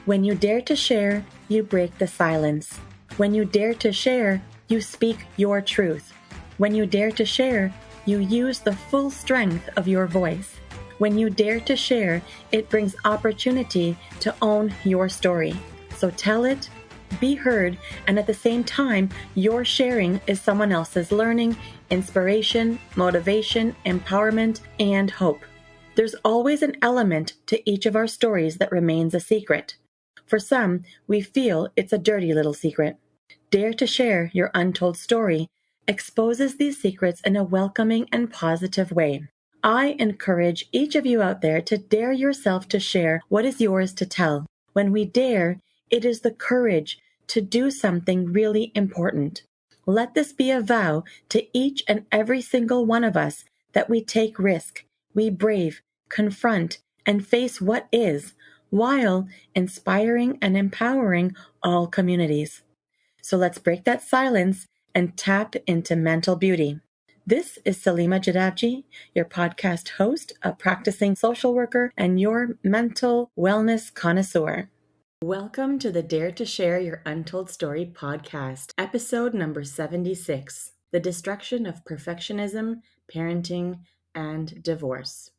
When you dare to share, you break the silence. When you dare to share, you speak your truth. When you dare to share, you use the full strength of your voice. When you dare to share, it brings opportunity to own your story. So tell it, be heard, and at the same time, your sharing is someone else's learning, inspiration, motivation, empowerment, and hope. There's always an element to each of our stories that remains a secret. For some, we feel it's a dirty little secret. Dare to share your untold story exposes these secrets in a welcoming and positive way. I encourage each of you out there to dare yourself to share what is yours to tell. When we dare, it is the courage to do something really important. Let this be a vow to each and every single one of us that we take risk, we brave, confront, and face what is, while inspiring and empowering all communities. So let's break that silence and tap into mental beauty. This is Salima Jadabji, your podcast host, a practicing social worker, and your mental wellness connoisseur. Welcome to the Dare to Share Your Untold Story podcast, episode number 76, The Destruction of Perfectionism, Parenting, and Divorce.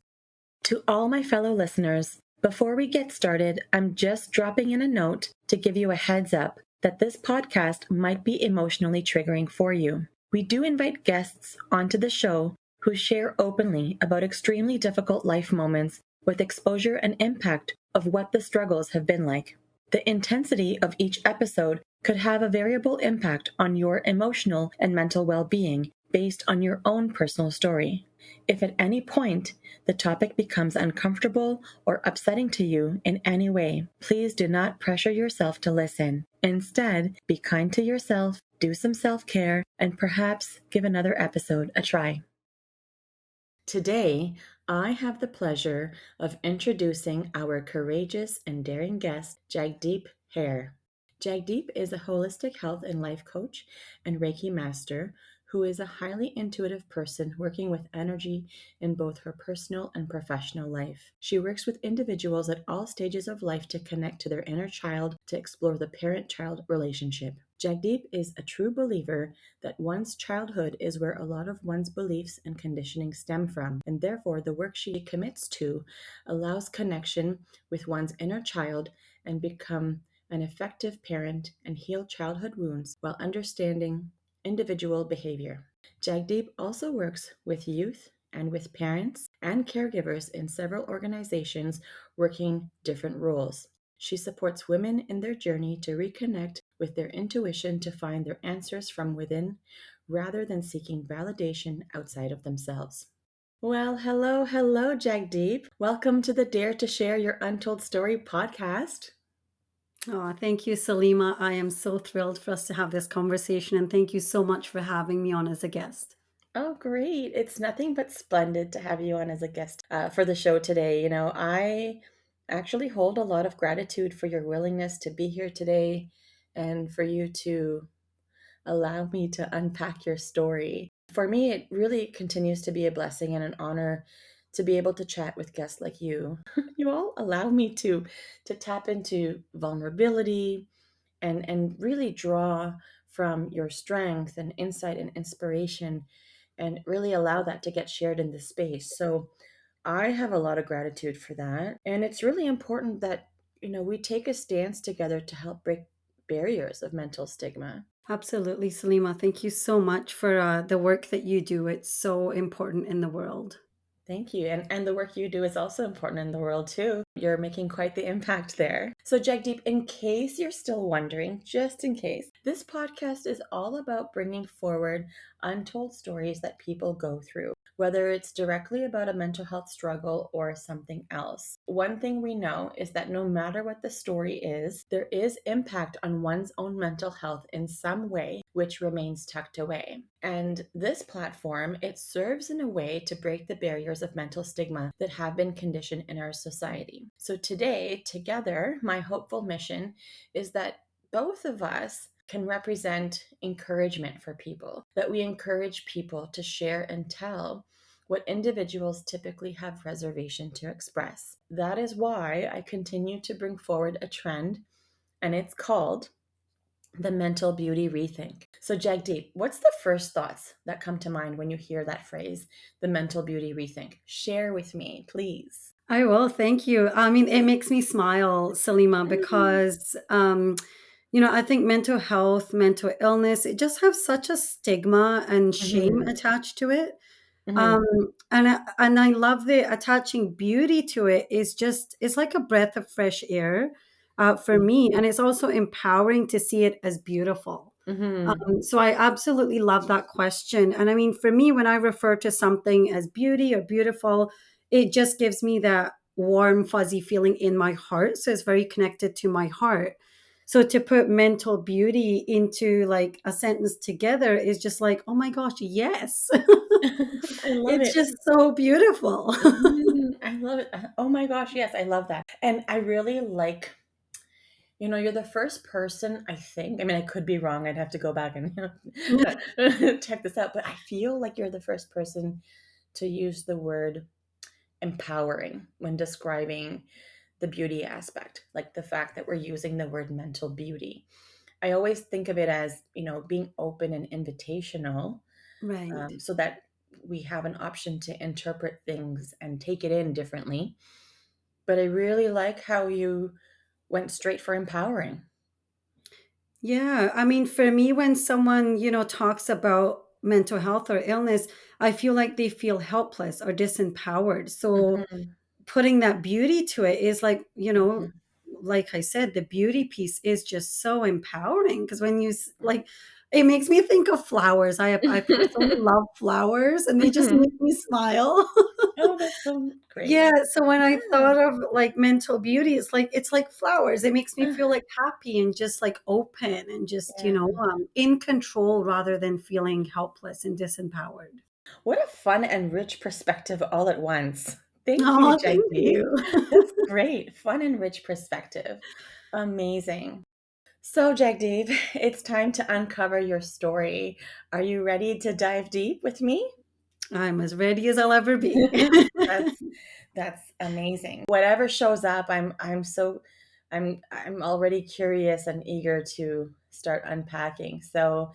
To all my fellow listeners, before we get started, I'm just dropping in a note to give you a heads up that this podcast might be emotionally triggering for you. We do invite guests onto the show who share openly about extremely difficult life moments with exposure and impact of what the struggles have been like. The intensity of each episode could have a variable impact on your emotional and mental well-being based on your own personal story. If at any point the topic becomes uncomfortable or upsetting to you in any way, please do not pressure yourself to listen. Instead, be kind to yourself, do some self-care, and perhaps give another episode a try. Today, I have the pleasure of introducing our courageous and daring guest, Jagdeep Hare. Jagdeep is a holistic health and life coach and Reiki master who is a highly intuitive person working with energy in both her personal and professional life. She works with individuals at all stages of life to connect to their inner child to explore the parent-child relationship. Jagdeep is a true believer that one's childhood is where a lot of one's beliefs and conditioning stem from, and therefore the work she commits to allows connection with one's inner child and become an effective parent and heal childhood wounds while understanding individual behavior. Jagdeep also works with youth and with parents and caregivers in several organizations working different roles. She supports women in their journey to reconnect with their intuition to find their answers from within rather than seeking validation outside of themselves. Well, hello, Jagdeep. Welcome to the Dare to Share Your Untold Story podcast. Oh, thank you, Salima. I am so thrilled for us to have this conversation, and thank you so much for having me on as a guest. Oh, great. It's nothing but splendid to have you on as a guest for the show today. I actually hold a lot of gratitude for your willingness to be here today and for you to allow me to unpack your story. For me, it really continues to be a blessing and an honor to be able to chat with guests like you. You all allow me to tap into vulnerability and really draw from your strength and insight and inspiration and really allow that to get shared in this space. So I have a lot of gratitude for that. And it's really important that, we take a stance together to help break barriers of mental stigma. Absolutely, Salima. Thank you so much for the work that you do. It's so important in the world. Thank you. And the work you do is also important in the world too. You're making quite the impact there. So Jagdeep, in case you're still wondering, just in case, this podcast is all about bringing forward untold stories that people go through, whether it's directly about a mental health struggle or something else. One thing we know is that no matter what the story is, there is impact on one's own mental health in some way, which remains tucked away. And this platform, it serves in a way to break the barriers of mental stigma that have been conditioned in our society. So today, together, my hopeful mission is that both of us can represent encouragement for people, that we encourage people to share and tell what individuals typically have reservation to express. That is why I continue to bring forward a trend, and it's called the mental beauty rethink. So, Jagdeep, what's the first thoughts that come to mind when you hear that phrase, the mental beauty rethink? Share with me, please. I will, thank you. I mean, it makes me smile, Salima, because I think mental health, mental illness, it just have such a stigma and shame Mm-hmm. attached to it. Mm-hmm. Um, and I love the attaching beauty to it is just it's like a breath of fresh air for me, and it's also empowering to see it as beautiful. Mm-hmm. So I absolutely love that question. And I mean, for me, when I refer to something as beauty or beautiful, it just gives me that warm, fuzzy feeling in my heart. So it's very connected to my heart. So to put mental beauty into like a sentence together is just like, oh my gosh, yes. I love It's it. just so beautiful. I love it. Oh my gosh, yes, I love that. And I really like, you're the first person, I think. I mean, I could be wrong. I'd have to go back and check this out. But I feel like you're the first person to use the word empowering when describing the beauty aspect, like the fact that we're using the word mental beauty. I always think of it as, being open and invitational, Right. so that we have an option to interpret things and take it in differently. But I really like how you went straight for empowering. Yeah, I mean, for me, when someone, talks about mental health or illness, I feel like they feel helpless or disempowered. So Mhm, putting that beauty to it is like, mhm. like I said, the beauty piece is just so empowering because when like, it makes me think of flowers. I personally love flowers and they just make me smile. Oh, that's so great. Yeah, so when I Yeah. thought of, like, mental beauty, it's like flowers. It makes me feel, like, happy and just, like, open and just, Yeah. in control rather than feeling helpless and disempowered. What a fun and rich perspective all at once. Thank you, Oh, thank Jagdeep. you. That's great. Fun and rich perspective. Amazing. So, Jagdeep, it's time to uncover your story. Are you ready to dive deep with me? I'm as ready as I'll ever be. That's that's amazing. Whatever shows up, I'm already curious and eager to start unpacking. So,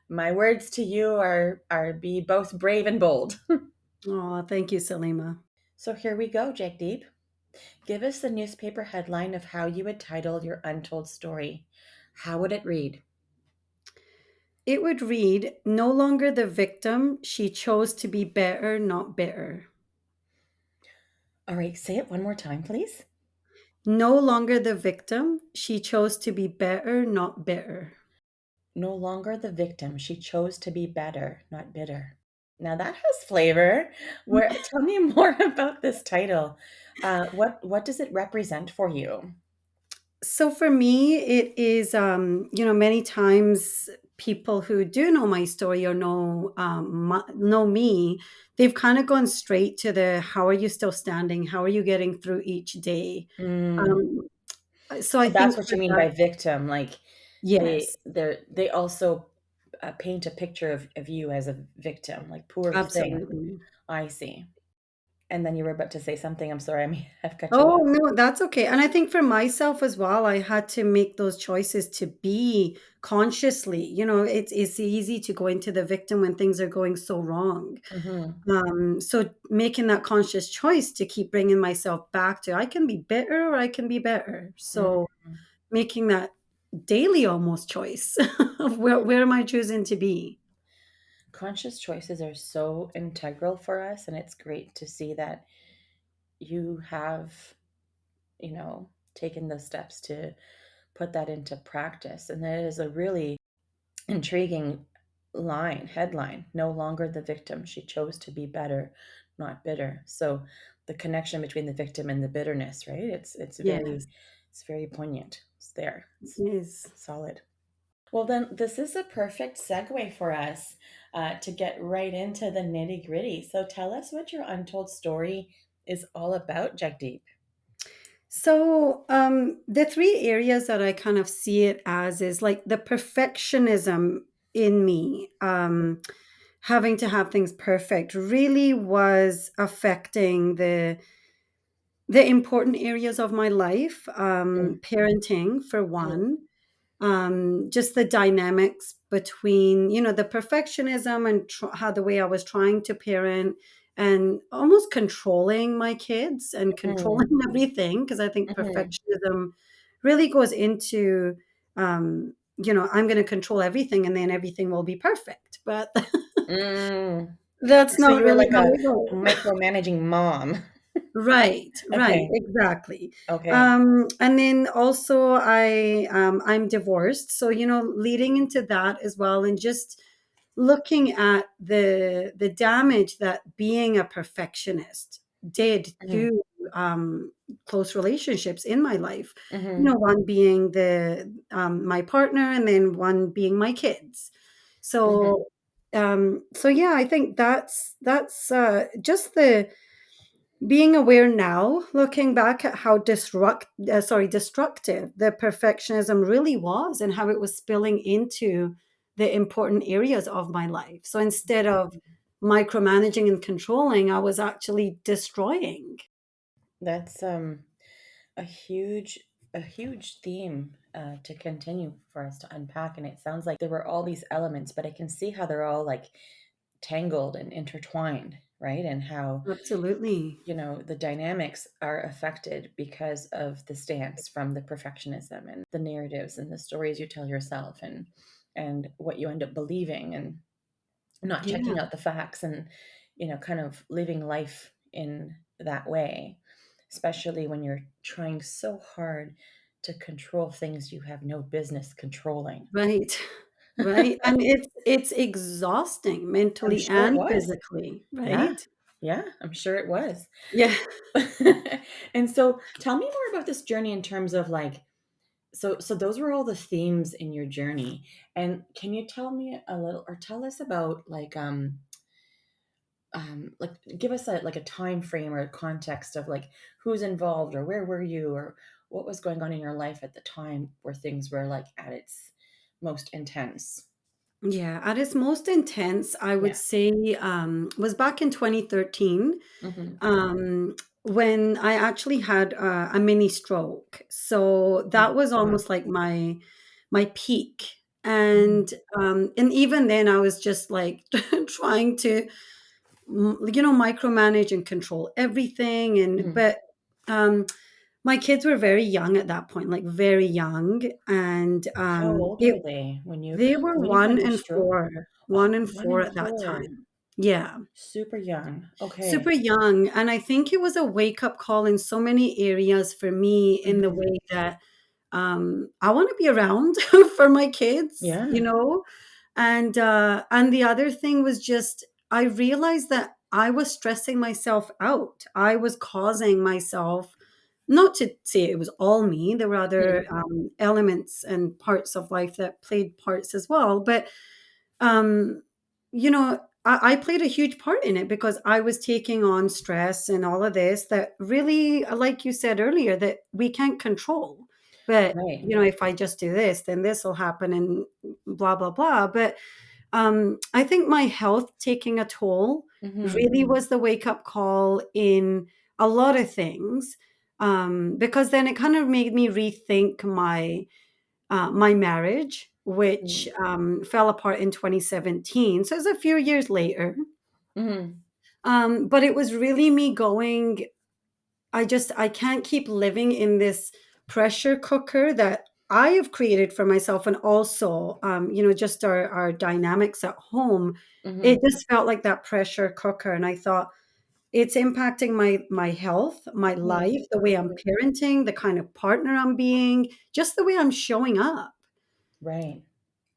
my words to you are be both brave and bold. Oh, thank you, Salima. So here we go, Jagdeep. Give us the newspaper headline of how you would title your untold story. How would it read? It would read, "No longer the victim, she chose to be better, not bitter." All right, say it one more time, please. No longer the victim, she chose to be better, not bitter. No longer the victim. She chose to be better, not bitter. Now that has flavor. Where tell me more about this title. What does it represent for you? So for me, it is, many times people who do know my story or know me, they've kind of gone straight to the how are you still standing? How are you getting through each day? Mm, Um, so I so that's think what for you mean that, by victim. Like yes, they also paint a picture of you as a victim, like poor thing. absolutely. I see. And then you were about to say something. I'm sorry, I may have cut you Oh, off. no, that's okay. And I think for myself as well, I had to make those choices to be consciously, it's easy to go into the victim when things are going so wrong. Hmm. So making that conscious choice to keep bringing myself back to I can be better or I can be better. So making that daily almost choice of where am I choosing to be? Conscious choices are so integral for us, and it's great to see that you have, taken the steps to put that into practice. And that is a really intriguing headline. No longer the victim. She chose to be better, not bitter. So the connection between the victim and the bitterness, right? Yes, It's very poignant. It's there. it is. It's solid. Well, then, this is a perfect segue for us to get right into the nitty gritty. So, tell us what your untold story is all about, Jagdeep. So the three areas that I kind of see it as is like the perfectionism in me. having to have things perfect really was affecting the important areas of my life, Mm, parenting for mm, one, just the dynamics between, the perfectionism and how the way I was trying to parent and almost controlling my kids and controlling mm, everything, because I think mhm, perfectionism really goes into, I'm going to control everything and then everything will be perfect, but mm. that's So not you were really like how a it goes. micromanaging mom. Right, right, Okay. exactly. Okay. And then also I'm divorced, so leading into that as well, and just looking at the damage that being a perfectionist did Mhm, to close relationships in my life. mhm, One being the my partner, and then one being my kids. mhm. So yeah, I think that's just the being aware now, looking back at how destructive the perfectionism really was and how it was spilling into the important areas of my life. So instead of micromanaging and controlling, I was actually destroying. That's a huge a huge theme to continue for us to unpack, and it sounds like there were all these elements, but I can see how they're all like tangled and intertwined, right? And how Absolutely. the dynamics are affected because of the stance from the perfectionism and the narratives and the stories you tell yourself, and what you end up believing, and not Yeah. checking out the facts, and kind of living life in that way, especially when you're trying so hard to control things you have no business controlling. Right. Right. And it's exhausting I'm mentally sure it and was. physically, Yeah. right? Yeah, I'm sure it was. Yeah. And so tell me more about this journey in terms of like, so those were all the themes in your journey. And can you tell me a little, or tell us about like give us a time frame or a context of like who's involved, or where were you, or what was going on in your life at the time where things were like at its most intense? Yeah, at its most intense, I would Yeah. say, was back in 2013, Mm-hmm. um, when I actually had a mini stroke. So Oh that was God. almost like my peak, Mm-hmm. and even then, I was just like trying to, micromanage and control everything, and Mm-hmm. but my kids were very young at that point, like very young, and How old it were they they were when you had 1 your and stroke? 4, Oh, 1 and one 4 and at that four. time. Yeah, Super young. super Okay. young, and I think it was a wake-up call in so many areas for me in the Mm-hmm. way that, I wanna be around for my kids, Yeah. and the other thing was just I realized that I was stressing myself out. I was causing myself, not to say it was all me, there were other, Mm-hmm. elements and parts of life that played parts as well, but, um, I played a huge part in it because I was taking on stress and all of this that really, like you said earlier, that we can't control. But, Right. if I just do this, then this will happen and blah, blah, blah. But I think my health taking a toll Mm-hmm. really was the wake up call in a lot of things, because then it kind of made me rethink my marriage, which fell apart in 2017. So it was a few years later. Mm-hmm. But it was really me going, I can't keep living in this pressure cooker that I have created for myself. And also, just our dynamics at home. Mm-hmm. It just felt like that pressure cooker. And I thought, it's impacting my health, my Mm-hmm. life, the way I'm parenting, the kind of partner I'm being, just the way I'm showing up. Right.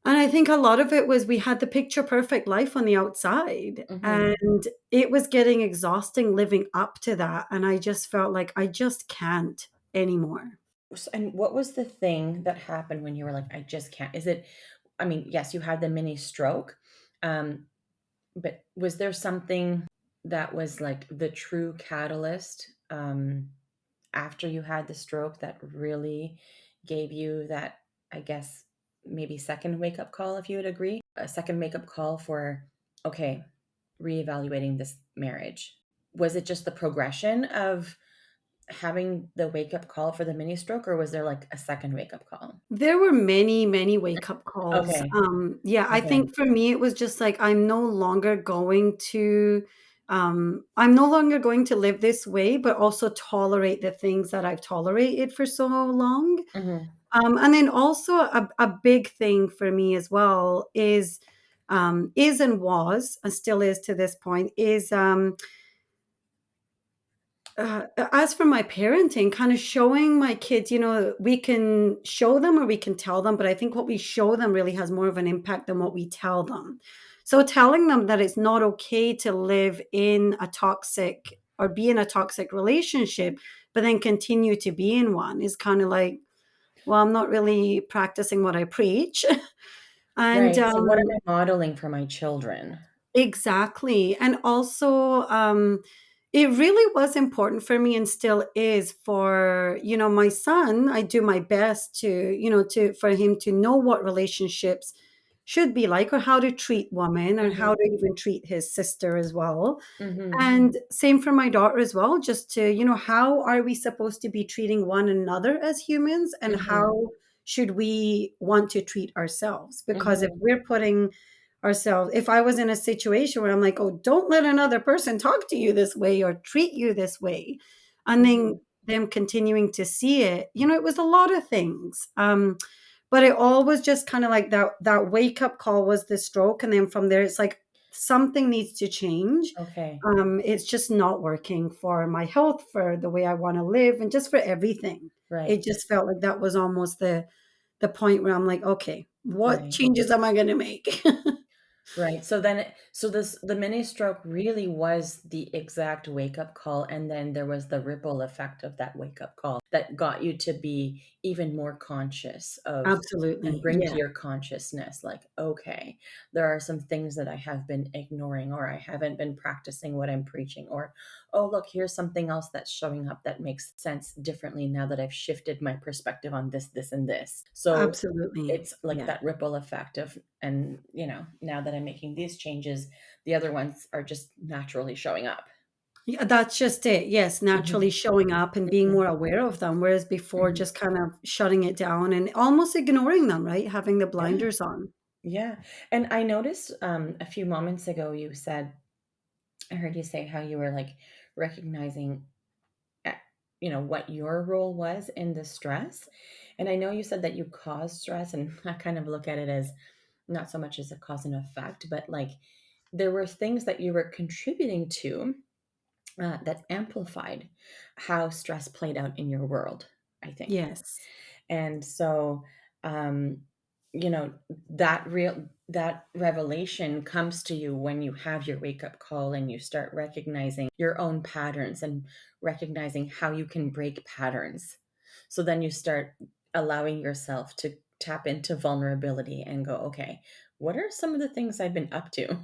And I think a lot of it was we had the picture perfect life on the outside, Mm-hmm. and it was getting exhausting living up to that, and I just felt like I just can't anymore. And what was the thing that happened when you were like, I just can't? Is it, I mean, yes, you had the mini stroke, um, but was there something that was like the true catalyst after you had the stroke that really gave you that, I guess, maybe second wake up call, if you would agree? A second wake up call for, okay, reevaluating this marriage? Was it just the progression of having the wake up call for the mini stroke, or was there like a second wake up call? There were many, many wake-up calls. Okay. Yeah, I Okay. think for me, it was just like, I'm no longer going to live this way, but also tolerate the things that I've tolerated for so long. Mhm. And then also a big thing for me as well is and was, and still is to this point, is as for my parenting, kind of showing my kids, we can show them or we can tell them, but I think what we show them really has more of an impact than what we tell them. So telling them that it's not okay to live in a toxic or be in a toxic relationship, but then continue to be in one is kind of like, well, I'm not really practicing what I preach. And Right. So what am I modeling for my children? exactly. And also, it really was important for me and still is for, my son. I do my best for him to know what relationships should be like, or how to treat women, or how Mhm. to even treat his sister as well. Mhm. And same for my daughter as well, just to, how are we supposed to be treating one another as humans, and Mhm. how should we want to treat ourselves? Because if Mhm. we're putting ourselves, if I was in a situation where I'm like, oh, don't let another person talk to you this way or treat you this way, and then Mhm. them continuing to see it, it was a lot of things. But it all was just kind of like that wake up call was the stroke. And then from there, it's like something needs to change. Okay. It's just not working for my health, for the way I want to live, and just for everything. It Right. just felt like that was almost the point where I'm like, okay, what Right. changes am I going to make? Right. So then so this the mini stroke really was the exact wake up call, and then there was the ripple effect of that wake up call that got you to be even more conscious of and Absolutely. bring to Yeah. your consciousness like, okay, there are some things that I have been ignoring, or I haven't been practicing what I'm preaching, or oh look, here's something else that's showing up that makes sense differently now that I've shifted my perspective on this, this, and this. So Absolutely. it's like Yeah. that ripple effect of, and now that I'm making these changes, the other ones are just naturally showing up. Yeah, that's just it. Yes, naturally Mhm. showing up and being Mhm. more aware of them, whereas before Mhm. just kind of shutting it down and almost ignoring them, right? Having the Yeah, blinders on. yeah. And I noticed a few moments ago you said, I heard you say how you were like recognizing uh, what your role was in the stress. And I know you said that you caused stress, and I kind of look at it as not so much as a cause and effect, but like there were things that you were contributing to that amplified how stress played out in your world, I think. Yes. And so, um, you know, that revelation comes to you when you have your wake up call and you start recognizing your own patterns and recognizing how you can break patterns. So then you start allowing yourself to tap into vulnerability and go, okay, what are some of the things I've been up to?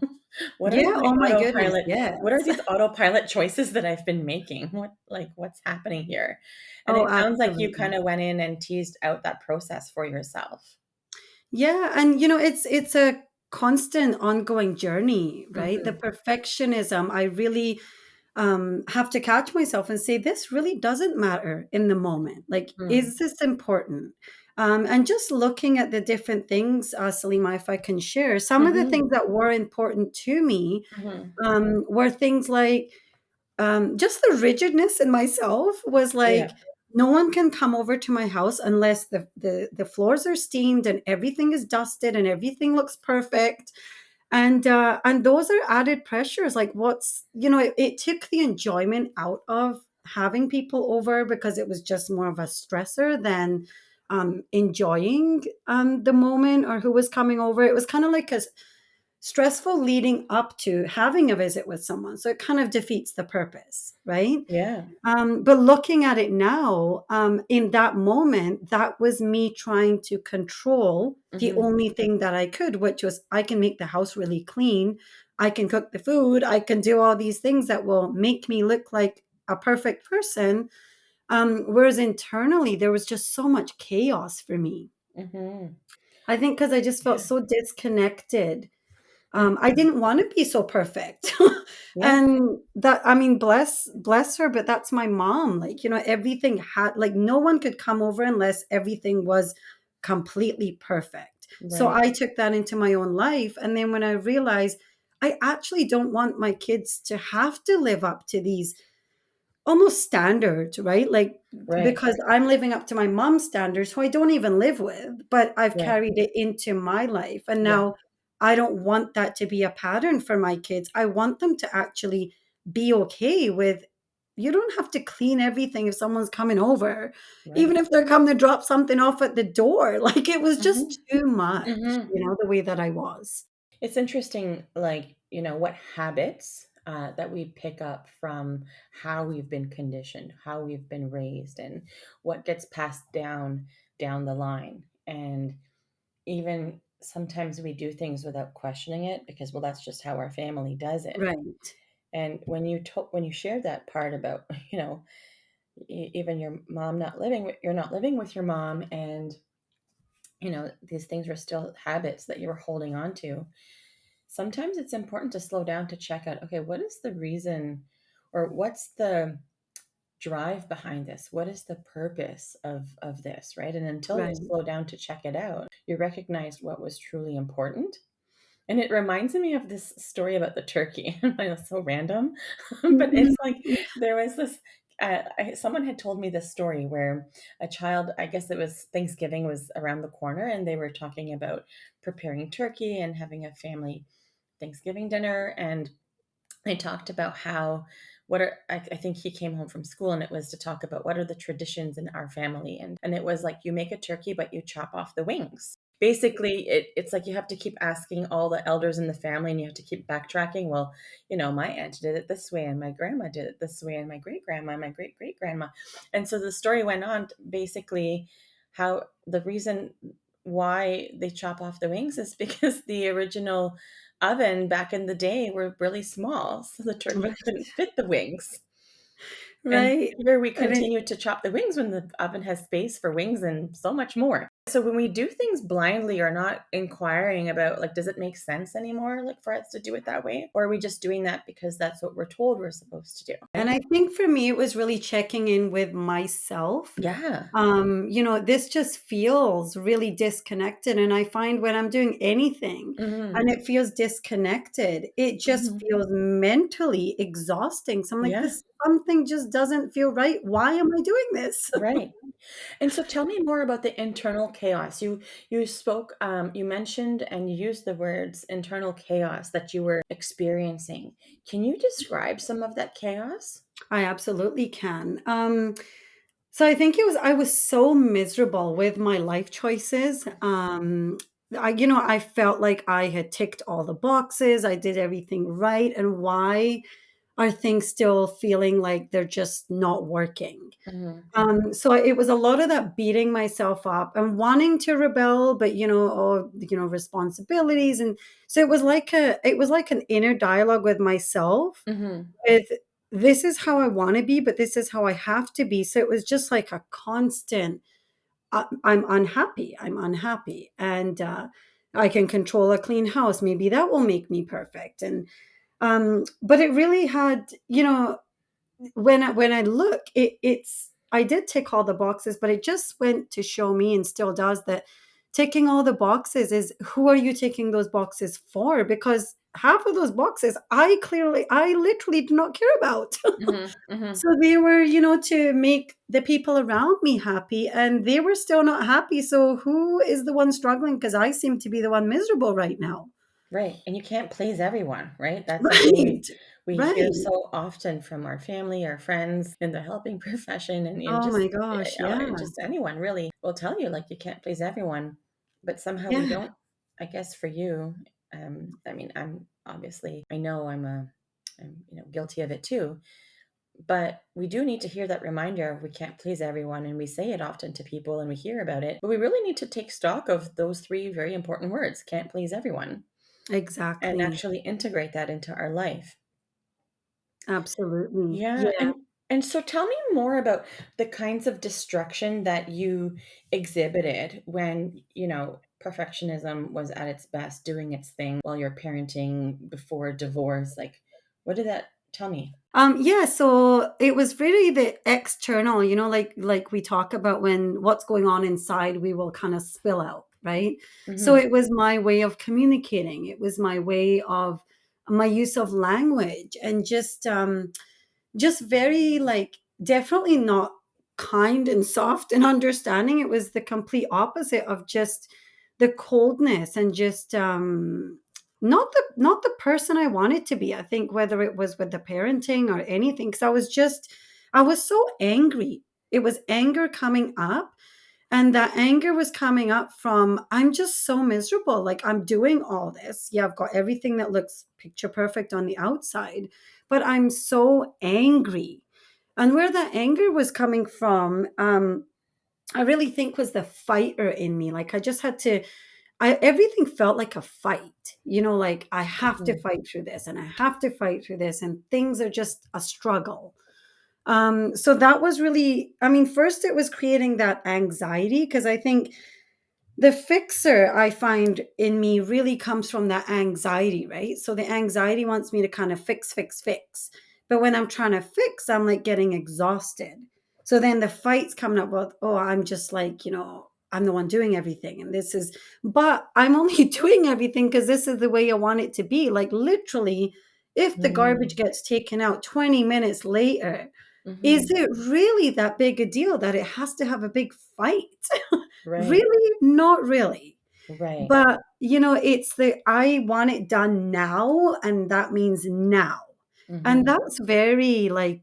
What are Yeah. my Oh my goodness. autopilot? Yes. What are these autopilot choices that I've been making? What's happening here? And Oh, it sounds like you absolutely. kinda went in and teased out that process for yourself. Yeah, and it's a constant ongoing journey, right? The Mhm, perfectionism, I really have to catch myself and say, this really doesn't matter in the moment. Like, mm, is this important? And just looking at the different things, Salima, if I can share, some of the mhm, things that were important to me mhm. were things like just the rigidness in myself was Yeah, like, no one can come over to my house unless the floors are steamed and everything is dusted and everything looks perfect. And those are added pressures. Like, it took the enjoyment out of having people over, because it was just more of a stressor than enjoying the moment or who was coming over. It was kind of like a stressful leading up to having a visit with someone. So it kind of defeats the purpose, right? yeah, But looking at it now, in that moment, that was me trying to control the mhm, only thing that I could, which was I can make the house really clean. I can cook the food. I can do all these things that will make me look like a perfect person. Whereas internally, there was just so much chaos for me. mhm. I think because I just felt Yeah, so disconnected, I didn't want to be so perfect. Yeah. And that, I mean, bless her, but that's my mom. Like, everything had, like, no one could come over unless everything was completely perfect. So Right. I took that into my own life. And then when I realized I actually don't want my kids to have to live up to these almost standards, right? Like, Right. because I'm living up to my mom's standards, who I don't even live with, but I've Yeah. carried it into my life. And Yeah. now I don't want that to be a pattern for my kids. I want them to actually be okay with, you don't have to clean everything if someone's coming over, Right. even if they're coming to drop something off at the door. Like, it was Hmm. just too much, Hmm. the way that I was. It's interesting, like, what habits that we pick up from how we've been conditioned, how we've been raised, and what gets passed down the line. And even sometimes we do things without questioning it because, well, that's just how our family does it. Right. And when you shared that part about, even your mom not living with, you're not living with your mom, and these things were still habits that you were holding on to. Sometimes it's important to slow down to check out, okay, what is the reason, or what's the drive behind this? What is the purpose of this, right? And until you Right. slow down to check it out, you recognize what was truly important. And it reminds me of this story about the turkey. It's so random, but it's like there was this. Someone had told me this story where a child, I guess it was Thanksgiving, was around the corner, and they were talking about preparing turkey and having a family Thanksgiving dinner. And they talked about how, I think he came home from school, and it was to talk about what are the traditions in our family. And it was like, you make a turkey, but you chop off the wings. Basically, it's like you have to keep asking all the elders in the family, and you have to keep backtracking. Well, my aunt did it this way, and my grandma did it this way, and my great grandma, my great great grandma. And so the story went on, basically, how the reason why they chop off the wings is because the original oven back in the day were really small, so the turkey Right. couldn't fit the wings. And Right. here we And it, continue to chop the wings when the oven has space for wings and so much more. So when we do things blindly or not inquiring about, like, does it make sense anymore, like, for us to do it that way? Or are we just doing that because that's what we're told we're supposed to do, And right? I think for me, it was really checking in with myself. Yeah. This just feels really disconnected. And I find when I'm doing anything Hmm. and it feels disconnected, it just Hmm. feels mentally exhausting. So I'm like, Yeah. this something just doesn't feel right. Why am I doing this? Right. And so tell me more about the internal chaos. You spoke, you mentioned and you used the words internal chaos that you were experiencing. Can you describe some of that chaos? I absolutely can. So I think I was so miserable with my life choices. I felt like I had ticked all the boxes. I did everything right. And why are things still feeling like they're just not working? Hmm. So it was a lot of that beating myself up and wanting to rebel, but responsibilities. And so it was like an inner dialogue with myself Hmm. with, this is how I want to be, but this is how I have to be. So it was just like a constant, I'm unhappy. I'm unhappy. And I can control a clean house. Maybe that will make me perfect. And but it really had, when I look, it's I did tick all the boxes, but it just went to show me, and still does, that ticking all the boxes is, who are you ticking those boxes for? Because half of those boxes I literally do not care about. Hmm. Hmm. So they were, to make the people around me happy, and they were still not happy. So who is the one struggling? Because I seem to be the one miserable right now. Right. And you can't please everyone, right? That's something we Right. we hear Right. so often from our family, our friends in the helping profession, and Oh just my gosh. Yeah. just anyone really will tell you, like, you can't please everyone. But somehow we Yeah. don't. I guess for you, I mean, I'm obviously, I know I'm guilty of it too. But we do need to hear that reminder of we can't please everyone, and we say it often to people and we hear about it. But we really need to take stock of those three very important words: can't please everyone, and Exactly. actually integrate that into our life. Absolutely. Yeah, Yeah. and so tell me more about the kinds of destruction that you exhibited when, perfectionism was at its best, doing its thing while you're parenting before divorce? Like, what did that tell me? Yeah, so it was really the external, like we talk about when what's going on inside, we will kind of spill out, right? So Hmm. it was my way of communicating. It was my way of my use of language and just very like definitely not kind and soft and understanding. It was the complete opposite of just the coldness and just not the person I wanted to be. I think whether it was with the parenting or anything, because I was so angry. It was anger coming up, and that anger was coming up from, I'm just so miserable. Like, I'm doing all this. Yeah, I've got everything that looks picture perfect on the outside, but I'm so angry. And where that anger was coming from, I really think was the fighter in me. Like, I just had to, everything felt like a fight, like I have to Hmm. fight through this and I have to fight through this, and things are just a struggle. So that was really, I mean, first it was creating that anxiety because I think the fixer I find in me really comes from that anxiety, right? So the anxiety wants me to kind of fix, fix, fix. But when I'm trying to fix, I'm like getting exhausted. So then the fight's coming up with, oh, I'm just like, I'm the one doing everything. And this is, but I'm only doing everything because this is the way I want it to be. Like literally, if the garbage Mm. gets taken out 20 minutes later, is Hmm. it really that big a deal that it has to have a big fight? Right. Really? Not really. Right. But, it's the I want it done now, and that means now. And Hmm. that's very like,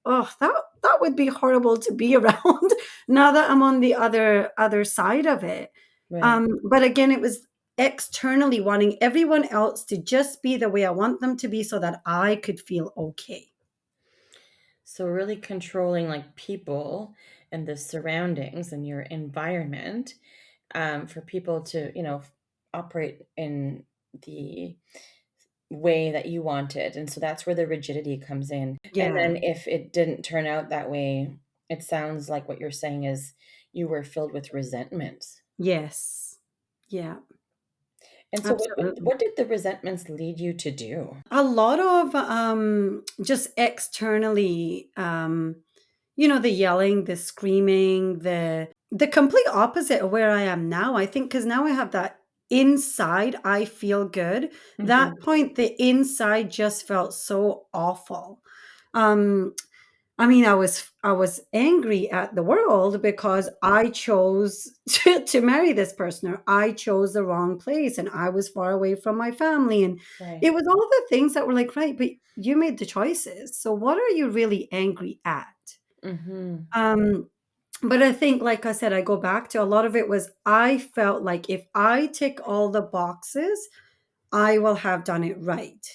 oh, that would be horrible to be around now that I'm on the other side of it. Right. But again, it was externally wanting everyone else to just be the way I want them to be so that I could feel okay. So really controlling like people and the surroundings and your environment, for people to, operate in the way that you wanted. And so that's where the rigidity comes in. And Yeah. then if it didn't turn out that way, it sounds like what you're saying is you were filled with resentment. Yes. Yeah. And so Absolutely. what did the resentments lead you to do? A lot of just externally, the yelling, the screaming, the complete opposite of where I am now. I think because now I have that inside, I feel good. That Mhm. point, the inside just felt so awful. Um, I mean, I was angry at the world because I chose to marry this person, or I chose the wrong place, and I was far away from my family, and Right. it was all the things that were like, right, but you made the choices. So what are you really angry at? Mhm. Um, but I think, like I said, I go back to a lot of it was I felt like if I tick all the boxes, I will have done it right.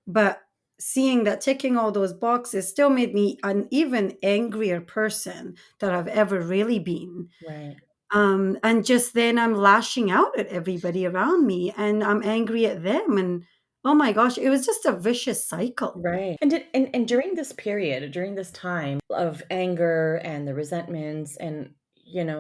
But seeing that ticking all those boxes still made me an even angrier person that I've ever really been. Right. And just then I'm lashing out at everybody around me and I'm angry at them. And oh my gosh, it was just a vicious cycle. Right. And during this period, during this time of anger and the resentments and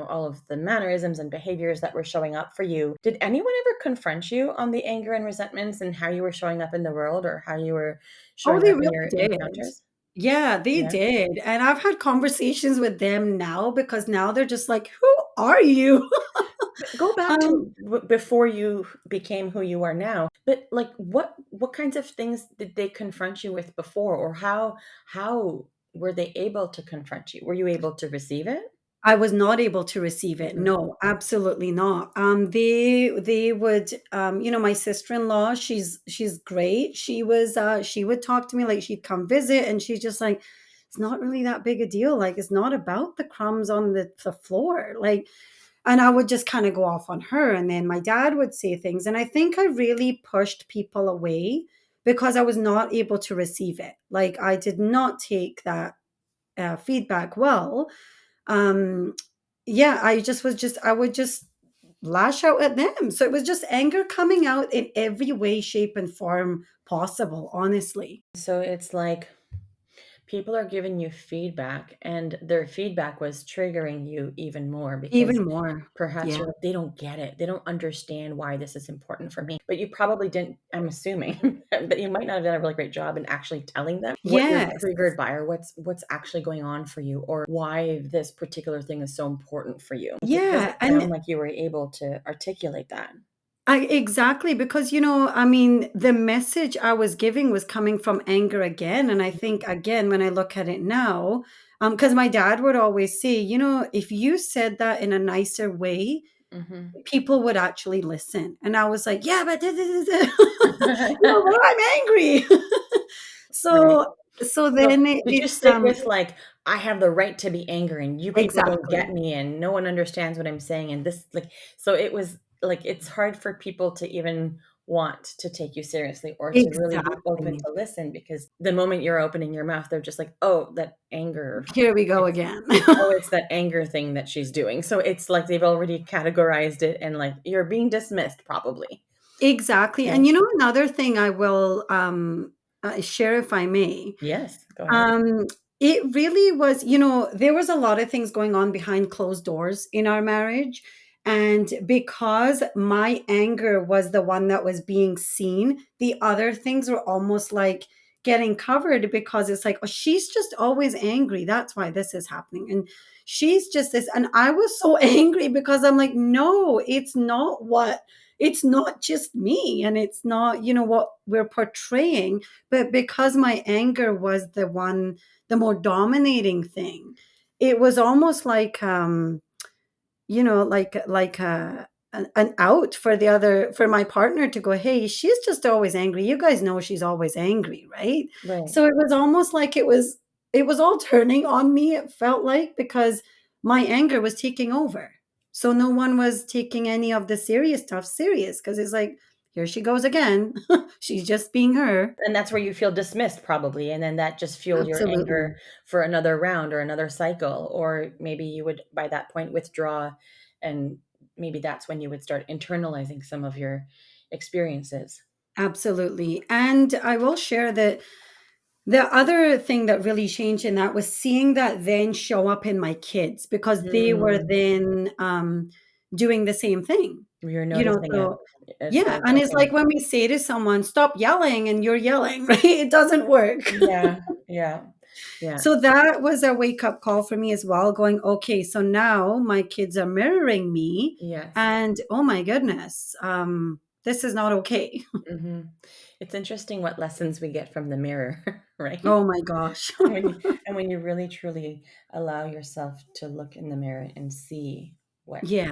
all of the mannerisms and behaviors that were showing up for you, did anyone ever confront you on the anger and resentments and how you were showing up in the world or how you were Oh, showing they up in really your did. encounters? Yeah, they Yeah. did. And I've had conversations with them now because now they're just like, who are you? But go back um, to before you became who you are now. But like what kinds of things did they confront you with before, or how were they able to confront you? Were you able to receive it? I was not able to receive it. Mhm. No, absolutely not. They would, my sister-in-law, she's great. She would talk to me like she'd come visit, and she's just like, it's not really that big a deal. Like it's not about the crumbs on the floor. Like, and I would just kind of go off on her, and then my dad would say things, and I think I really pushed people away because I was not able to receive it. Like I did not take that feedback well. um yeah, I would just lash out at them. So it was just anger coming out in every way, shape, and form possible, honestly. So it's like people are giving you feedback, and their feedback was triggering you even more because Even more. perhaps Yeah. you're like, they don't get it. They don't understand why this is important for me. But you probably didn't, I'm assuming, but you might not have done a really great job in actually telling them what you're Yes. triggered by, or what's actually going on for you, or why this particular thing is so important for you. Like, it doesn't Yeah. sound And like you were able to articulate that. exactly, because I mean, the message I was giving was coming from anger again, and I think again when I look at it now, because my dad would always say, if you said that in a nicer way, Hmm. people would actually listen. And I was like, yeah, but but I'm angry. Right. so so So, then did you it's stick with, like, "I have the right to be angry, and you people don't exactly, get me, and no one understands what I'm saying," and this, like, so it was, like, it's hard for people to even want to take you seriously or to really be open exactly. to listen, because the moment you're opening your mouth, they're just like, "Oh, that anger. Here we go It's again. oh, it's that anger thing that she's doing." So it's like they've already categorized it and, like, you're being dismissed probably. Exactly. Yeah. And another thing I will share, if I may. Yes, go ahead. Um, it really was, there was a lot of things going on behind closed doors in our marriage. And because my anger was the one that was being seen, the other things were almost like getting covered, because it's like, oh, she's just always angry. That's why this is happening. And she's just this. And I was so angry because I'm like, no, it's not just me. And it's not, what we're portraying, but because my anger was the more dominating thing, it was almost like an out for my partner to go, hey, she's just always angry. You guys know she's always angry, right? Right. So it was almost like it was all turning on me, it felt like, because my anger was taking over. So no one was taking any of the serious stuff serious, because it's like, here she goes again. She's just being her. And that's where you feel dismissed probably, and then that just fueled your Absolutely. anger for another round or another cycle, or maybe you would by that point withdraw, and maybe that's when you would start internalizing some of your experiences. Absolutely. And I will share that the other thing that really changed in that was seeing that then show up in my kids, because they were Mm, then doing the same thing. you're noticing it. So It's yeah. like, And it's okay. like when we say to someone, stop yelling, and you're yelling, right? It doesn't work. Yeah, yeah, yeah. So that was a wake up call for me as well, going, okay, so now my kids are mirroring me, Yes. and oh my goodness, this is not okay. Mhm. It's interesting what lessons we get from the mirror, right? Oh my gosh. And when you really truly allow yourself to look in the mirror and see what Yeah.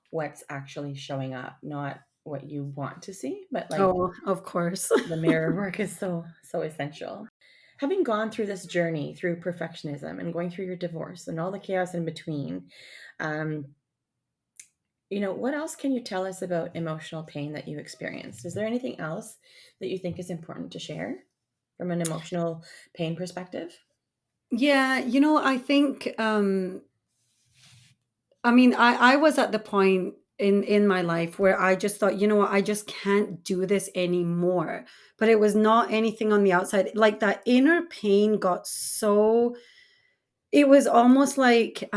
what's actually showing up, not what you want to see, but like Oh, of course. the mirror work is so, so essential. Having gone through this journey through perfectionism and going through your divorce and all the chaos in between, um, what else can you tell us about emotional pain that you experienced? Is there anything else that you think is important to share from an emotional pain perspective? Yeah, I think I mean, I was at the point in my life where I just thought, you know what, I just can't do this anymore. But it was not anything on the outside. Like that inner pain got so, it was almost like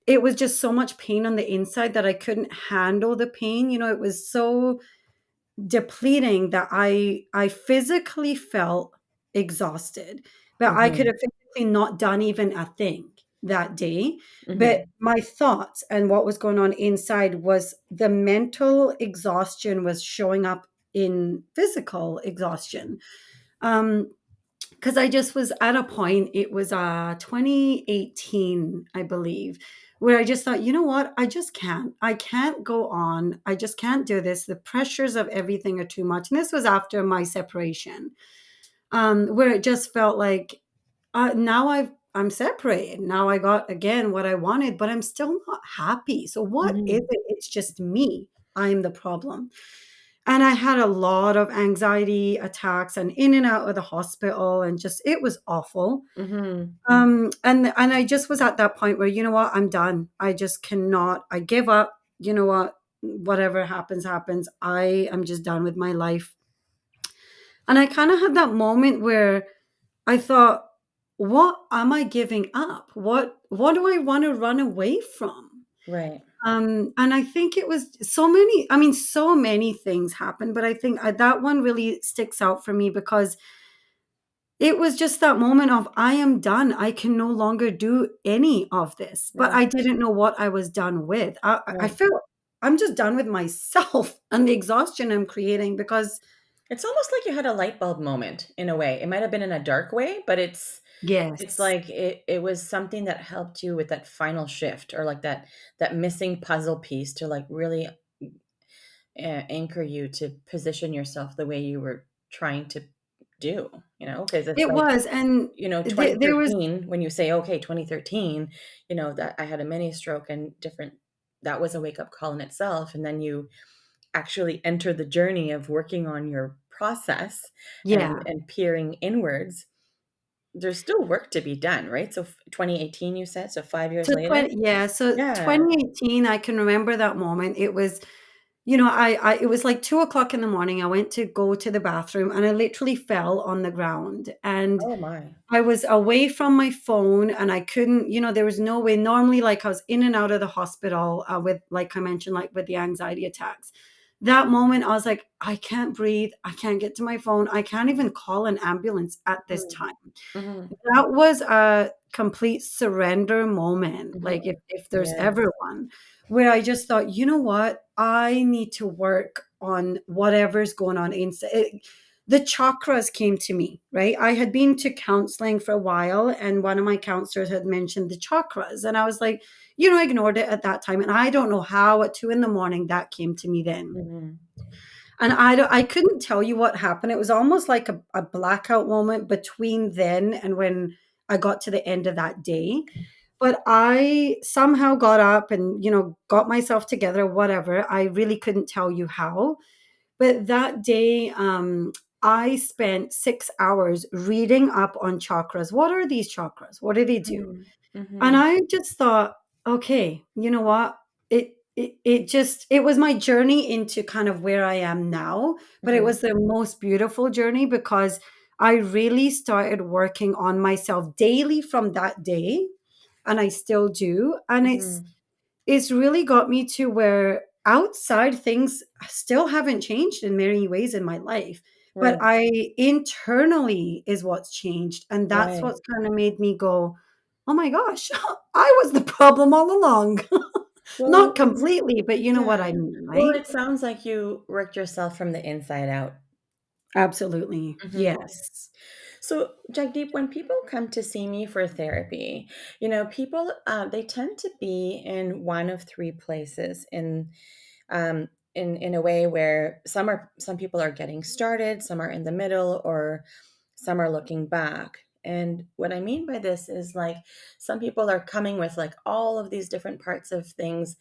it was just so much pain on the inside that I couldn't handle the pain. It was so depleting that I physically felt exhausted, but I could Mhm, have physically not done even a thing that day. But mhm, my thoughts and what was going on inside was the mental exhaustion was showing up in physical exhaustion. Because I just was at a point, it was 2018, I believe, where I just thought, you know what, I can't go on, I just can't do this, the pressures of everything are too much. And this was after my separation, where it just felt like now I'm separated, now I got again what I wanted, but I'm still not happy. So what is mhm, it? It's just me, I'm the problem. And I had a lot of anxiety attacks and in and out of the hospital, and just it was awful. mhm, And I just was at that point where, you know what, I'm done. I just cannot. I give up. You know what? Whatever happens, happens. I am just done with my life. And I kind of had that moment where I thought, what am I giving up? What do I want to run away from? Right. And I think it was so many, I mean, so many things happened, but I think that one really sticks out for me because it was just that moment of, I am done. I can no longer do any of this. But Right. I didn't know what I was done with. I Right. felt I'm just done with myself and the exhaustion I'm creating because, It's almost like you had a light bulb moment in a way. It might have been in a dark way, but it's yes, like it was something that helped you with that final shift, or like that missing puzzle piece to like really anchor you to position yourself the way you were trying to do, because it's it like, was. And there was, 2013, when you say, okay, 2013, that I had a mini stroke and different, that was a wake up call in itself. And then you actually enter the journey of working on your process and yeah. peering inwards. There's still work to be done, right? So 2018, you said, so 5 years So later. so Yeah. 2018, I can remember that moment. It was, it was like 2 o'clock in the morning. I went to go to the bathroom and I literally fell on the ground. And Oh my. I was away from my phone and I couldn't, there was no way. Normally, like I was in and out of the hospital with, like I mentioned, like with the anxiety attacks. That moment, I was like, I can't breathe. I can't get to my phone. I can't even call an ambulance at this Mm. time. Mhm. That was a complete surrender moment, like, Mhm. if there's Yes. ever one, where I just thought, "You know what? I need to work on whatever's going on inside." The chakras came to me, right? I had been to counseling for a while, and one of my counselors had mentioned the chakras, and I was like, ignored it at that time, and I don't know how at 2 in the morning that came to me then. Mhm. And I couldn't tell you what happened. It was almost like a blackout moment between then and when I got to the end of that day. But I somehow got up and, got myself together, whatever. I really couldn't tell you how. But that day, I spent 6 hours reading up on chakras. What are these chakras? What do they do? Mhm. And Mhm. I just thought, okay, you know what? It was my journey into kind of where I am now, but it Mhm. was the most beautiful journey because I really started working on myself daily from that day, and I still do. And Mhm. it's really got me to where outside things still haven't changed in many ways in my life, but Right. I internally is what's changed. And that's Right. what's kind of made me go, oh my gosh, I was the problem all along. Well, Not completely, but you know what yeah. I mean, Well, right? it sounds like you worked yourself from the inside out. Absolutely. Mhm. Yes. So, Jagdeep, when people come to see me for therapy, people, they tend to be in one of three places, in a way where some people are getting started, some are in the middle, or some are looking back. And what I mean by this is, like, some people are coming with like all of these different parts of things,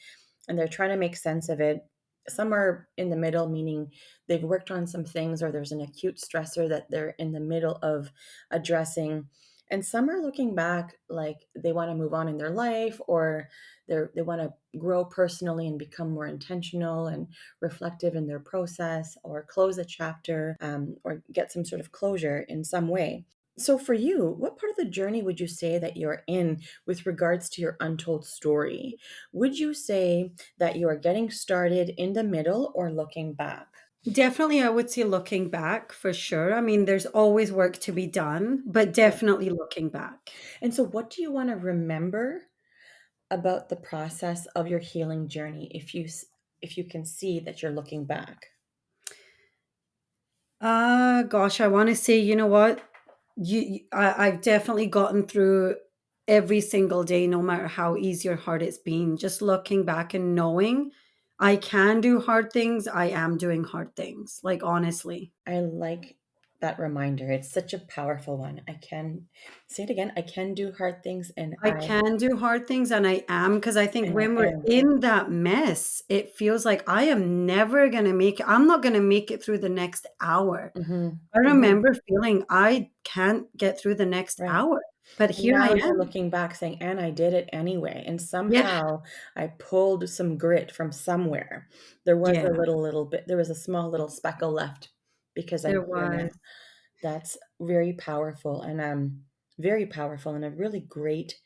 and they're trying to make sense of it. Some are in the middle, meaning they've worked on some things, or there's an acute stressor that they're in the middle of addressing. And some are looking back, like they want to move on in their life, or they want to grow personally and become more intentional and reflective in their process, or close a chapter, or get some sort of closure in some way. So, for you, what part of the journey would you say that you're in with regards to your untold story? Would you say that you are getting started, in the middle, or looking back? Definitely, I would say looking back for sure. I mean, there's always work to be done, but Yeah. definitely looking back. And so, what do you want to remember about the process of your healing journey, if you can see that you're looking back? Gosh, I want to say, you know what? I've definitely gotten through every single day, no matter how easy or hard it's been. Just looking back and knowing I can do hard things, I am doing hard things. Like, honestly, I like that reminder. It's such a powerful one. I can say it again. I can do hard things, and I can do hard things and I am, because I think I when we're am. in that mess, it feels like I am never going to make it. I'm not going to make it through the next hour. Mhm. I Mhm. remember feeling I can't get through the next Right. hour, but And here I now you're am. looking back saying, "And I did it anyway, and Yeah. somehow I pulled some grit from somewhere. There was Yeah, a little bit, there was a small little speckle left because I'm there here was. now." That's very powerful, and, very powerful and a really great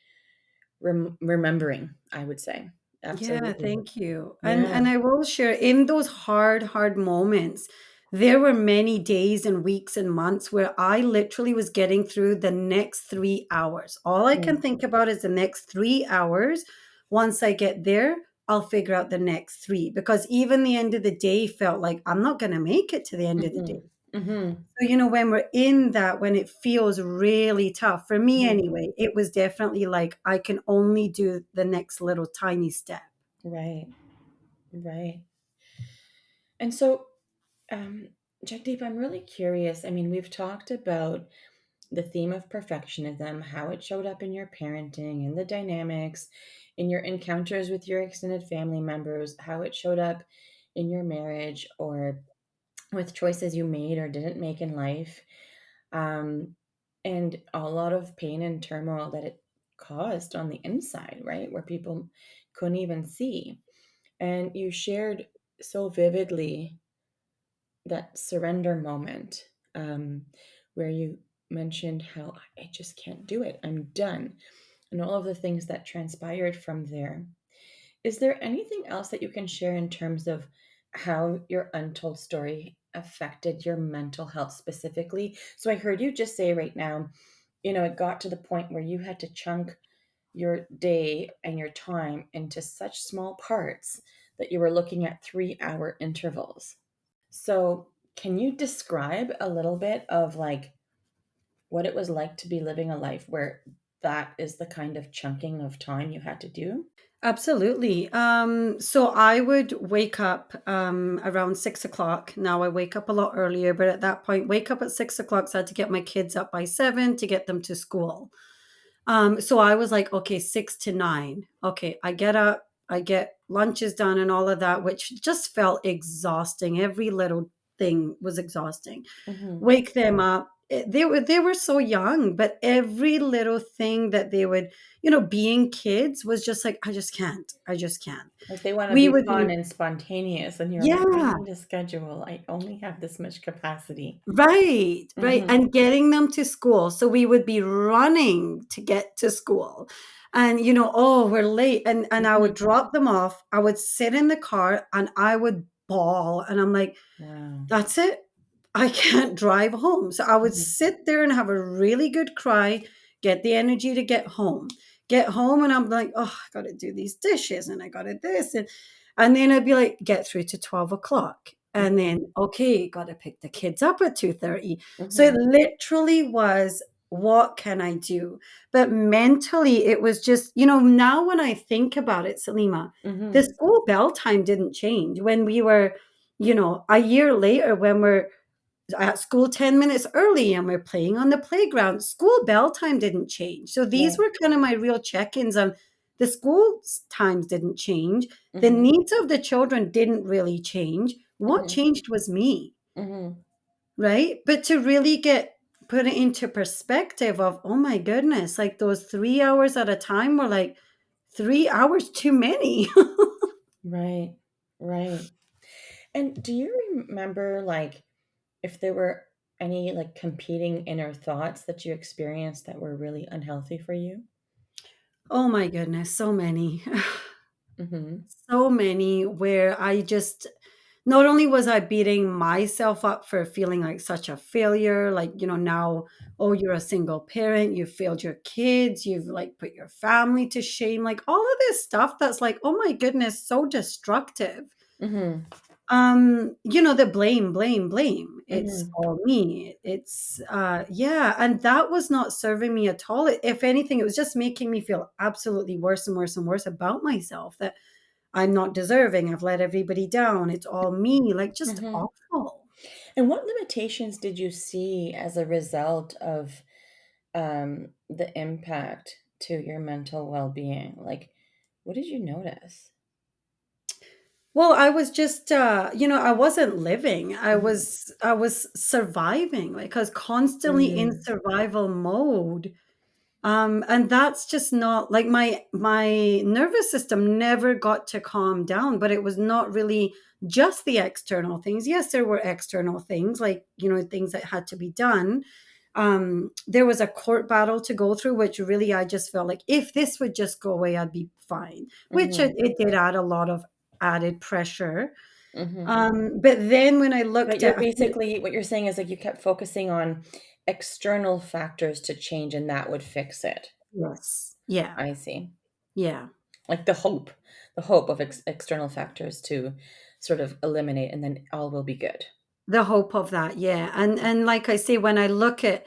remembering, I would say. Yeah, Absolutely. thank you. Yeah. And I will share in those hard moments, there were many days and weeks and months where I literally was getting through the next 3 hours. All I can Mm, think about is the next 3 hours. Once I get there, I'll figure out the next 3 because even the end of the day felt like I'm not going to make it to the end of the day. mhm, mhm, So, when we're in that, when it feels really tough, for me mhm. anyway, it was definitely like I can only do the next little tiny step. Right, right. And so, um, Jagdeep, I'm really curious. I mean, we've talked about the theme of perfectionism, how it showed up in your parenting and the dynamics, in your encounters with your extended family members, how it showed up in your marriage or with choices you made or didn't make in life, and a lot of pain and turmoil that it caused on the inside, right? Where people couldn't even see. And you shared so vividly that surrender moment, where you mentioned how I just can't do it, I'm done, and all of the things that transpired from there. Is there anything else that you can share in terms of how your untold story affected your mental health specifically? So I heard you just say right now, it got to the point where you had to chunk your day and your time into such small parts that you were looking at 3-hour intervals. So, can you describe a little bit of like what it was like to be living a life where that is the kind of chunking of time you had to do? Absolutely. So I would wake up around 6 o'clock. Now I wake up a lot earlier, but at that point, wake up at 6 o'clock. So I had to get my kids up by 7 to get them to school. So I was like, okay, 6 to 9. Okay, I get up, I get lunches done and all of that, which just felt exhausting. Every little thing was exhausting. Mhm. Wake them up. They were so young, but every little thing that they would, being kids was just like, I just can't. Like they want to We be would fun be, and spontaneous, and you're like, I yeah. need a schedule. I only have this much capacity. Right, right, Mhm. and getting them to school, so we would be running to get to school, and, "Oh, we're late," and I would Mhm. drop them off, I would sit in the car, and I would bawl, and I'm like, Wow. that's it. I can't drive home. So I would Mhm. sit there and have a really good cry, get the energy to get home. Get home and I'm like, oh, I gotta do these dishes and I gotta this. And then I'd be like, get through to 12 o'clock. And Mhm. then, okay, gotta pick the kids up at 2:30. So it Mhm. literally was, what can I do? But mentally, it was just, now when I think about it, Salima, the Mhm. school bell time didn't change. When we were, a year later, when we're at school 10 minutes early and we're playing on the playground, school bell time didn't change. So these Right. were kind of my real check-ins on the school times didn't change. The Mhm. needs of the children didn't really change. What Mhm. changed was me, Mhm. right? But to really put it into perspective of, oh my goodness, like those 3 hours at a time were like 3 hours too many. Right. Right. And do you remember like if there were any like competing inner thoughts that you experienced that were really unhealthy for you? Oh my goodness, so many. Mhm. So many where I just not only was I beating myself up for feeling like such a failure, like, now, oh, you're a single parent, you failed your kids, you've like put your family to shame, like all of this stuff that's like, oh my goodness, so destructive. Mhm. The blame. It's Mhm. all me. Yeah, and that was not serving me at all. If anything, it was just making me feel absolutely worse and worse and worse about myself that I'm not deserving. I've let everybody down. It's all me. Like just Mhm. awful. And what limitations did you see as a result of the impact to your mental well-being? Like, what did you notice? Well, I was just I wasn't living. I Mhm. was I was surviving. Like I was constantly in Mm. survival mode. And that's just not like my nervous system never got to calm down, but it was not really just the external things. Yes, there were external things like, things that had to be done, There was a court battle to go through, which really I just felt like if this would just go away, I'd be fine, which Mm-hmm. it did add a lot of added pressure. Mm-hmm. But then when I But looked you're at a few, basically, what you're saying is like you kept focusing on external factors to change and that would fix it. yes, yeah, I see. yeah. Like the hope of external factors to sort of eliminate and then all will be good. The hope of that, yeah, and like I say, when I look at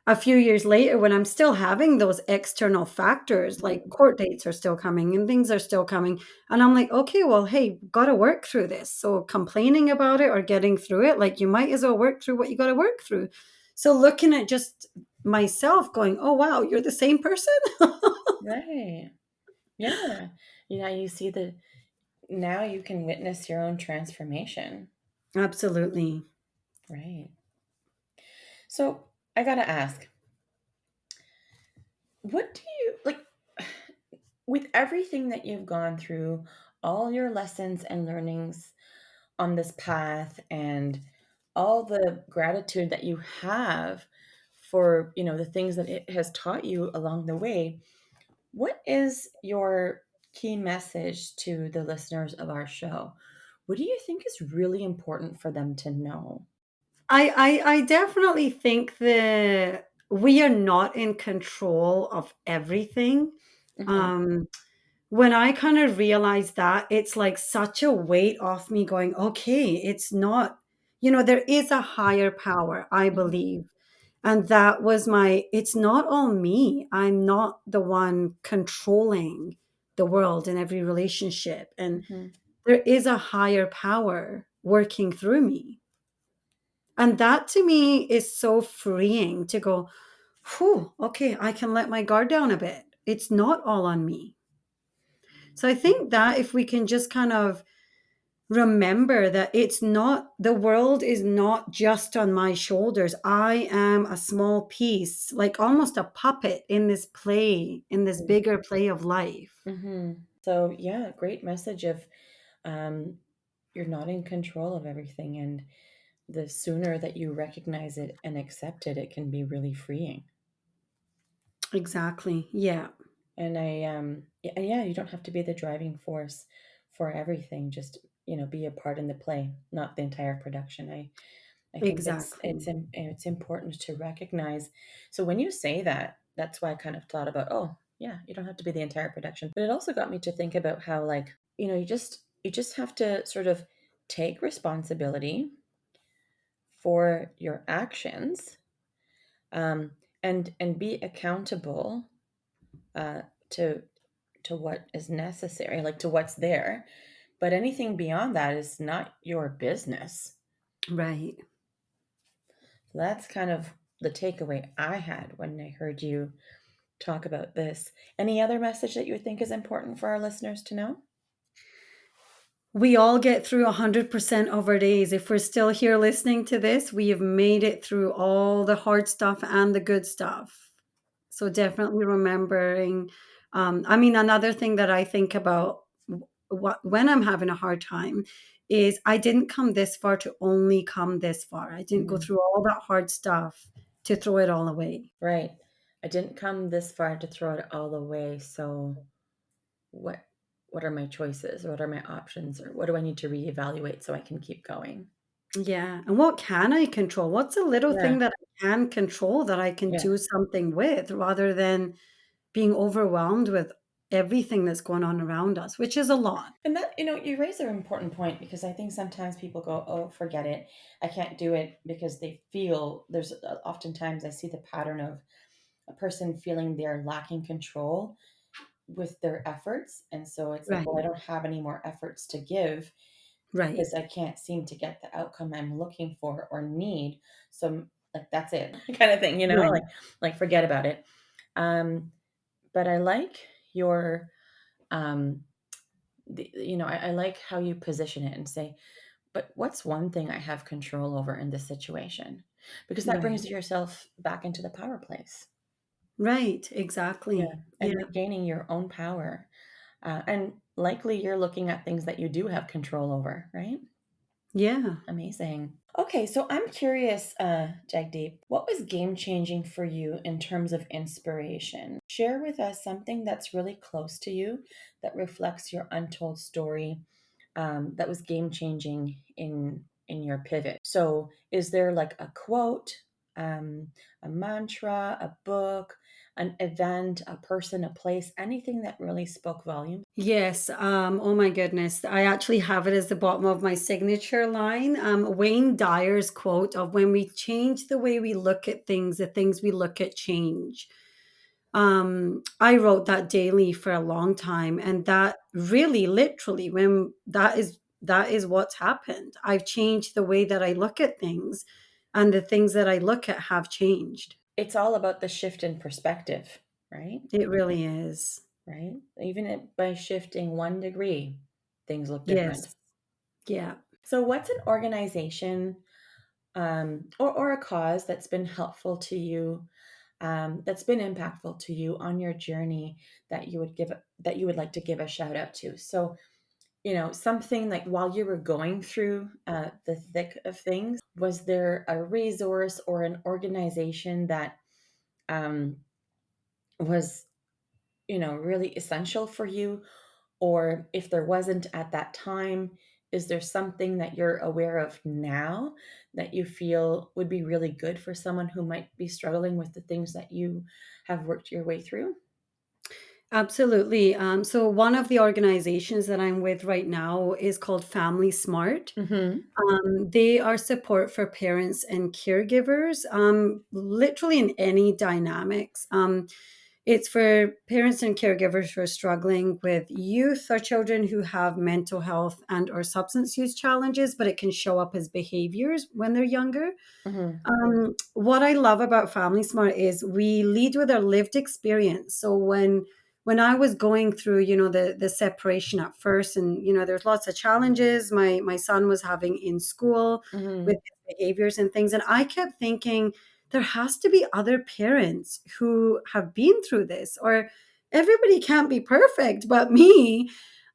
a few years later, when I'm still having those external factors, like Mhm. court dates are still coming and things are still coming, and I'm like, "Okay, well, hey, gotta work through this." So complaining about it or getting through it, like, you might as well work through what you gotta work through. So looking at just myself going, "Oh, wow, you're the same person?" Right. Yeah. You see the now you can witness your own transformation. Absolutely. Right. So I gotta ask, what do you like with everything that you've gone through, all your lessons and learnings on this path, and all the gratitude that you have for, the things that it has taught you along the way, what is your key message to the listeners of our show? What do you think is really important for them to know? I definitely think that we are not in control of everything. Hmm. Um, when I kind of realized that, it's like such a weight off me going, okay, it's not, there is a higher power, I Hmm. believe. And that was it's not all me. I'm not the one controlling the world in every relationship. And Hmm. there is a higher power working through me. And that to me is so freeing to go, whew, okay, I can let my guard down a bit. It's not all on me. So I think that if we can just kind of remember that the world is not just on my shoulders. I am a small piece, like almost a puppet in this play, in this bigger play of life. Hmm. So yeah, great message of um, you're not in control of everything, and the sooner that you recognize it and accept it, it can be really freeing. Exactly. Yeah, And and yeah, you don't have to be the driving force for everything. Just be a part in the play, not the entire production. I think exactly. it's important to recognize. So when you say that, that's why I kind of thought about, oh yeah, you don't have to be the entire production. But it also got me to think about how, like, you just have to sort of take responsibility for your actions, um, and be accountable, uh, to what is necessary, like to what's there. But anything beyond that is not your business. Right. So that's kind of the takeaway I had when I heard you talk about this. Any other message that you think is important for our listeners to know? We all get through 100% of our days. If we're still here listening to this, we have made it through all the hard stuff and the good stuff. So definitely remembering. I mean, another thing that I think about when I'm having a hard time is I didn't come this far to only come this far. I didn't go Mhm. through all that hard stuff to throw it all away. Right. I didn't come this far to throw it all away. So what what are my choices? What are my options? Or what do I need to reevaluate so I can keep going? Yeah. And what can I control? What's a little Yeah. thing that I can control that I can Yeah. do something with rather than being overwhelmed with everything that's going on around us, which is a lot. And that, you raise an important point, because I think sometimes people go, oh, forget it. I can't do it, because they feel there's oftentimes I see the pattern of a person feeling they're lacking control with their efforts. And so it's like, well, I Right. don't have any more efforts to give because Right. I can't seem to get the outcome I'm looking for or need. So, like, that's it, kind of thing, Right. like forget about it. Um, but I like your, um, I like how you position it and say, but what's one thing I have control over in this situation? Because that Right. brings yourself back into the power place. Right. Yeah. Exactly. And Yeah. regaining your own power. And likely you're looking at things that you do have control over, right? Yeah. Amazing. Okay, so I'm curious, Jagdeep, what was game changing for you in terms of inspiration? Share with us something that's really close to you that reflects your untold story, that was game changing in your pivot. So, is there like a quote, um, a mantra, a book, an event, a person, a place, anything that really spoke volumes? Yes. Oh my goodness. I actually have it as the bottom of my signature line. Wayne Dyer's quote of when we change the way we look at things, the things we look at change. I wrote that daily for a long time, and that really literally when that is what's happened. I've changed the way that I look at things, and the things that I look at have changed. It's all about the shift in perspective, right? It really is. Right? Even by shifting 1 degree, things look different. Yes. Yeah. So, what's an organization, or a cause that's been helpful to you, that's been impactful to you on your journey that you would like to give a shout out to? So, something like while you were going through the thick of things, was there a resource or an organization that um, was really essential for you? Or if there wasn't at that time, is there something that you're aware of now that you feel would be really good for someone who might be struggling with the things that you have worked your way through? Absolutely. So one of the organizations that I'm with right now is called Family Smart. Mm-hmm. They are support for parents and caregivers, literally in any dynamics. It's for parents and caregivers who are struggling with youth or children who have mental health and or substance use challenges, but it can show up as behaviors when they're younger. Mm-hmm. What I love about Family Smart is we lead with our lived experience. So when I was going through, the separation at first, and there's lots of challenges my son was having in school Mm-hmm. with his behaviors and things, and I kept thinking there has to be other parents who have been through this, or everybody can't be perfect but me.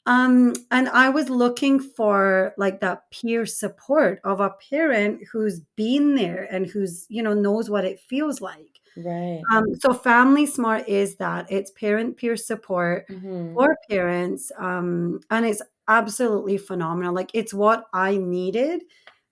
And I was looking for like that peer support of a parent who's been there and who's, knows what it feels like. Right. So Family Smart is that it's parent peer support Mm-hmm. for parents, and it's absolutely phenomenal. Like it's what I needed,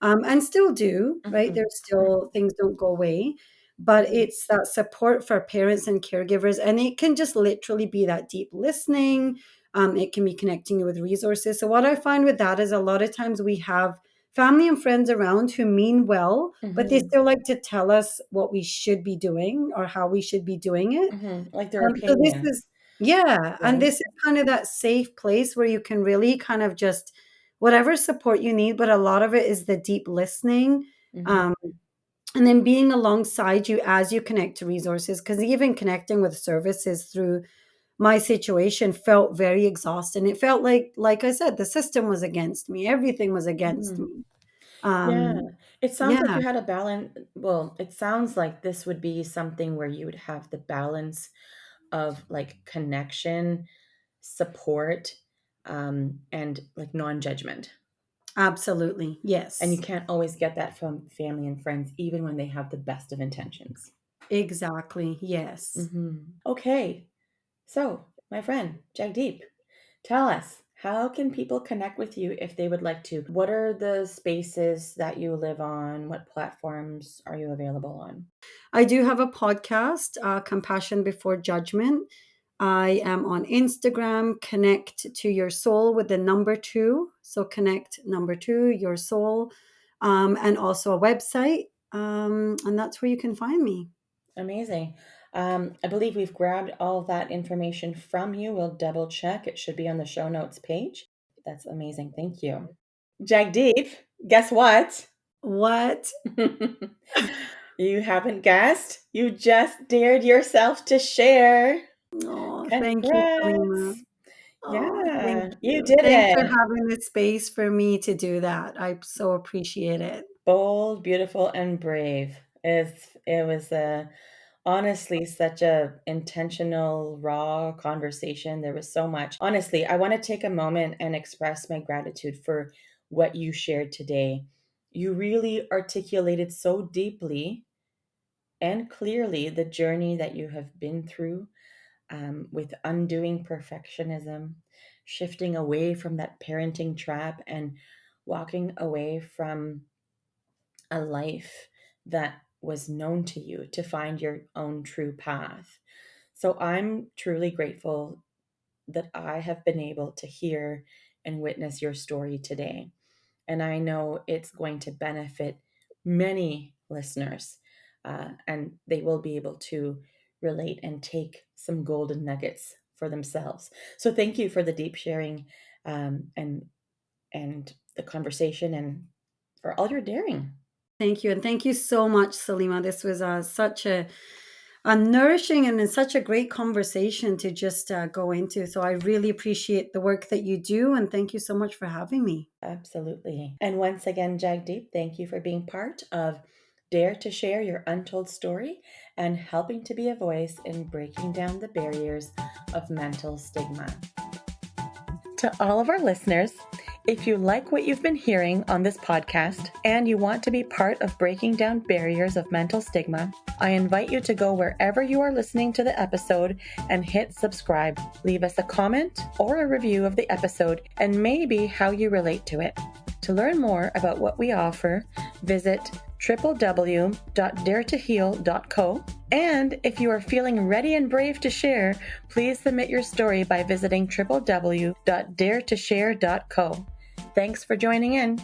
and still do. Right, Mm-hmm. there's still things don't go away, but Mm-hmm. it's that support for parents and caregivers, and it can just literally be that deep listening. It can be connecting you with resources. So what I find with that is a lot of times we have family and friends around who mean well, but they Mm-hmm. still like to tell us what we should be doing or how we should be doing it. Mm-hmm. Like their So this opinions, is, yeah, and right? this is kind of that safe place where you can really kind of just whatever support you need, but a lot of it is the deep listening. Mm-hmm. Um, and then being alongside you as you connect to resources, because even connecting with services through my situation felt very exhausting. It felt like I said, the system was against me. Everything was against Mm-hmm. me. Yeah. Um, It sounds like yeah, you had a balance. Well, it sounds like this would be something where you would have the balance of like connection, support, and like non-judgment. absolutely. And you Yes, can't always get that from family and friends, even when they have the best of intentions. exactly. Yes. Okay, so my friend Jagdeep, tell us, how can people connect with you if they would like to? What are the spaces that you live on? What platforms are you available on? I do have a podcast, Compassion Before Judgment. I am on Instagram, connect to your soul with the number two. So connect number two, your soul, and also a website. And that's where you can find me. Amazing. I believe we've grabbed all that information from you. We'll double check. It should be on the show notes page. That's amazing. Thank you. Jagdeep, guess what? What? You haven't guessed. You just dared yourself to share. Oh, thank you, Halima. Congrats. Oh, thank Yeah, you you. did Thanks for it. having the space for me to do that. I so appreciate it. Bold, beautiful, and brave. It was honestly such a intentional, raw conversation. There was so much. Honestly, I want to take a moment and express my gratitude for what you shared today. You really articulated so deeply and clearly the journey that you have been through, with undoing perfectionism, shifting away from that parenting trap, and walking away from a life that was known to you to find your own true path. So I'm truly grateful that I have been able to hear and witness your story today. And I know it's going to benefit many listeners, and they will be able to relate and take some golden nuggets for themselves. So thank you for the deep sharing, and the conversation, and for all your daring. Thank you. And thank you so much, Salima. This was such a nourishing and such a great conversation to just go into. So I really appreciate the work that you do. And thank you so much for having me. Absolutely. And once again, Jagdeep, thank you for being part of Dare to Share Your Untold Story and helping to be a voice in breaking down the barriers of mental stigma. To all of our listeners, if you like what you've been hearing on this podcast and you want to be part of breaking down barriers of mental stigma, I invite you to go wherever you are listening to the episode and hit subscribe. Leave us a comment or a review of the episode and maybe how you relate to it. To learn more about what we offer, visit www.daretoheal.co. And if you are feeling ready and brave to share, please submit your story by visiting www.daretoshare.co. Thanks for joining in.